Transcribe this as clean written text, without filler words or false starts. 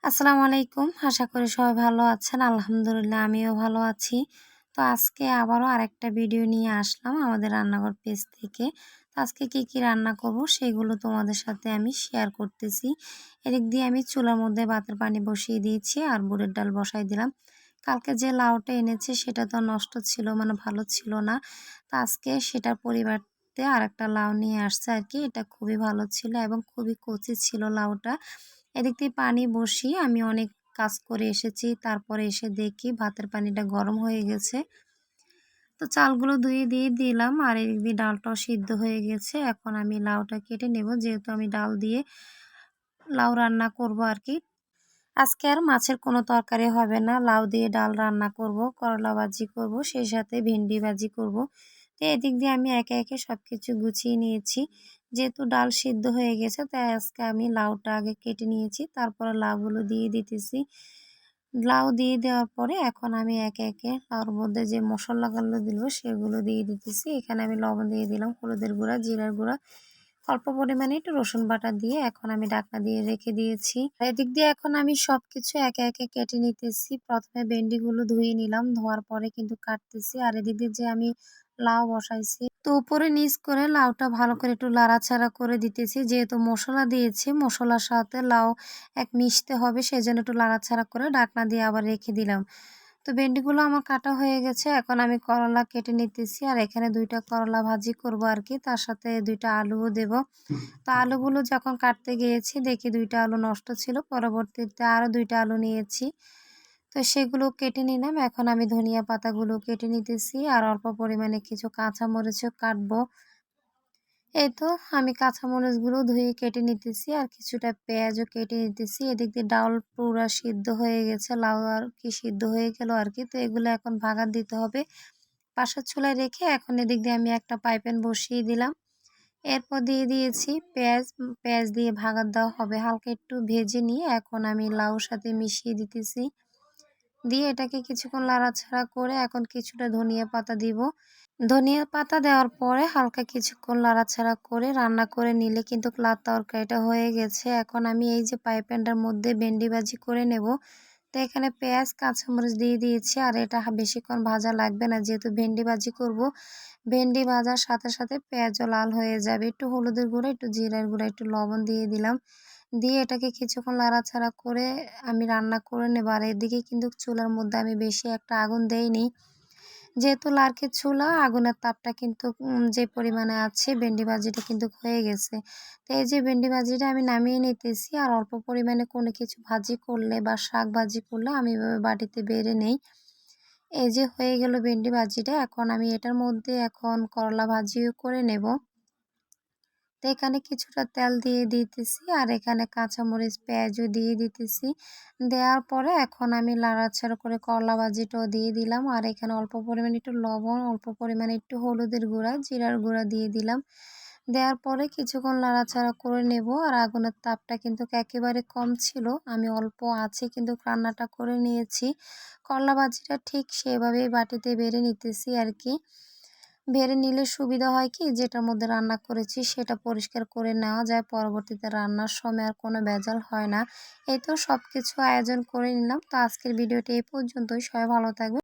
আসসালামু আলাইকুম। আশা করি সবাই ভালো আছেন। আলহামদুলিল্লাহ আমিও ভালো আছি। তো আজকে আবারও আরেকটা ভিডিও নিয়ে আসলাম আমাদের রান্নাঘর পেজ থেকে। তো আজকে কি রান্না করব সেগুলো তোমাদের সাথে আমি শেয়ার করতেছি। এদিক দিয়ে আমি চুলার মধ্যে ভাতের পানি বসিয়ে দিয়েছি আর বুটের ডাল বসাই দিলাম। কালকে যে লাউটা এনেছে সেটা তো নষ্ট ছিল, মানে ভালো ছিল না। তো আজকে সেটার পরিবর্তে আরেকটা লাউ নিয়ে আসছে আরকি। এটা খুবই ভালো ছিল এবং খুবই কচি ছিল লাউটা। এদিক দিয়ে পানি বসিয়ে আমি অনেক কাজ করে এসেছি। তারপরে এসে দেখি ভাতের পানিটা গরম হয়ে গেছে। তো চালগুলো ধুয়ে দিয়ে দিলাম আর এদিক দিয়ে ডালটাও সিদ্ধ হয়ে গেছে। এখন আমি লাউটা কেটে নেব, যেহেতু আমি ডাল দিয়ে লাউ রান্না করব আরকি। আজকে আর মাছের কোনো তরকারি হবে না। লাউ দিয়ে ডাল রান্না করব, করলা ভাজি করব, সেই সাথে ভেন্ডি ভাজি করব। তো এদিক দিয়ে আমি একে একে সবকিছু গুছিয়ে নিয়েছি। যেহেতু ডাল সিদ্ধ হয়ে গেছে তাই আজকে আমি লাউটা আগে কেটে নিয়েছি। তারপরে লাউগুলো দিয়ে দিতেছি। লাউ দিয়ে দেওয়ার পরে এখন আমি একে একে লাউর মধ্যে যে মশলাগুলো দিব সেগুলো দিয়ে দিতেছি। এখানে আমি লবণ দিয়ে দিলাম, হলুদের গুঁড়া, জিরার গুঁড়া, অল্প পরিমাণে একটু রসুন বাটা দিয়ে এখন আমি ঢাকনা দিয়ে রেখে দিয়েছি। এদিক দিয়ে এখন আমি সবকিছু একে একে কেটে নিতেছি। প্রথমে ভেন্ডিগুলো ধুয়ে নিলাম, ধোয়ার পরে কিন্তু কাটতেছি। আর এদিক দিয়ে যে আমি লাউ বসাইছি, তো উপরে নিচ করে লাউটা ভালো করে একটু লাড়াচাড়া করে দিতেছি। যেহেতু মশলা দিয়েছি, মশলার সাথে লাউ মিশতে হবে, সেজন্য একটু লাড়াচাড়া করে ঢাকনা দিয়ে আবার রেখে দিলাম। তো ভেন্ডিগুলো আমার কাটা হয়ে গেছে। এখন আমি করলা কেটে নিতেছি আর এখানে ২ টা করলা ভাজি করব আরকি। তার সাথে ২ টা আলুও দেব। তো আলুগুলো যখন কাটতে গিয়েছি দেখি ২ টা আলু নষ্ট ছিল। পরবর্তীতে আরও ২ টা আলু নিয়েছি। তো সেগুলো কেটে নিলাম। এখন আমি ধনিয়া পাতাগুলো কেটে নিতেছি আর অল্প পরিমাণে কিছু কাঁচামরিচও কাটবো। এই তো আমি কাঁচামরিচগুলো ধুয়ে কেটে নিতেছি আর কিছুটা পেঁয়াজও কেটে নিতেছি। এদিক দিয়ে ডাল পুরা সিদ্ধ হয়ে গেছে, লাউ আর কি সিদ্ধ হয়ে গেল আরকি। তো এগুলো এখন ভাগার দিতে হবে। পাশের চুলায় রেখে এখন এদিক দিয়ে আমি একটা পাইপ্যান বসিয়ে দিলাম। এরপর দিয়ে দিয়েছি পেঁয়াজ। পেঁয়াজ দিয়ে ভাগার দেওয়া হবে। হালকা একটু ভেজে নিয়ে এখন আমি লাউর সাথে মিশিয়ে দিতেছি। দিয়ে এটাকে কিছুক্ষণ নাড়াচাড়া করে এখন কিছুটা ধনিয়া পাতা দিব। ধনিয়া পাতা দেওয়ার পরে হালকা কিছুক্ষণ নাড়াচাড়া করে রান্না করে নিলে কিন্তু লাউ তরকারিটা হয়ে গেছে। এখন আমি এই যে পাইপ্যানটার মধ্যে ভেন্ডি ভাজি করে নেব। তো এখানে পেঁয়াজ, কাঁচামরিচ দিয়ে দিয়েছি আর এটা বেশিক্ষণ ভাজা লাগবে না, যেহেতু ভেন্ডি ভাজি করব। ভেন্ডি ভাজার সাথে সাথে পেঁয়াজও লাল হয়ে যাবে। একটু হলুদের গুঁড়া, একটু জিরার গুঁড়া, একটু লবণ দিয়ে দিলাম। দিয়ে এটাকে কিছুক্ষণ নাড়াচাড়া করে আমি রান্না করে নেব। আর এদিকে কিন্তু চুলার মধ্যে আমি বেশি একটা আগুন দেইনি, যেহেতু লার্কির চুলা, আগুনের তাপটা কিন্তু যে পরিমাণে আছে ভেন্ডি ভাজিটা কিন্তু হয়ে গেছে। তো এই যে ভেন্ডি ভাজিটা আমি নামিয়ে নিতেছি আর অল্প পরিমাণে কোনো কিছু ভাজি করলে বা শাক ভাজি করলে আমি এভাবে বাটিতে বেড়ে নেই। এই যে হয়ে গেল ভেন্ডি ভাজিটা। এখন আমি এটার মধ্যে এখন করলা ভাজিও করে নেব। তো এখানে কিছুটা তেল দিয়ে দিতেছি আর এখানে কাঁচামরিচ, পেঁয়াজও দিয়ে দিতেছি। দেওয়ার পরে এখন আমি নাড়াচাড়া করে করলা ভাজিটাও দিয়ে দিলাম আর এখানে অল্প পরিমাণে একটু লবণ, অল্প পরিমাণে একটু হলুদের গুঁড়া, জিরার গুঁড়া দিয়ে দিলাম। দেওয়ার পরে কিছুক্ষণ নাড়াচাড়া করে নেব। আর আগুনের তাপটা কিন্তু একেবারে কম ছিল, আমি অল্প আছে কিন্তু রান্নাটা করে নিয়েছি। করলা ভাজিটা ঠিক সেভাবেই বাটিতে বেড়ে নিতেছি আর কি। বেড়ে নিলে সুবিধা হয় কি, যেটার মধ্যে রান্না করেছি সেটা পরিষ্কার করে নেওয়া যায়, পরবর্তীতে রান্নার সময় আর কোনো ভেজাল হয় না। এই তো সব কিছু আয়োজন করে নিলাম। তো আজকের ভিডিওটি এই পর্যন্তই। সবাই ভালো থাকবেন।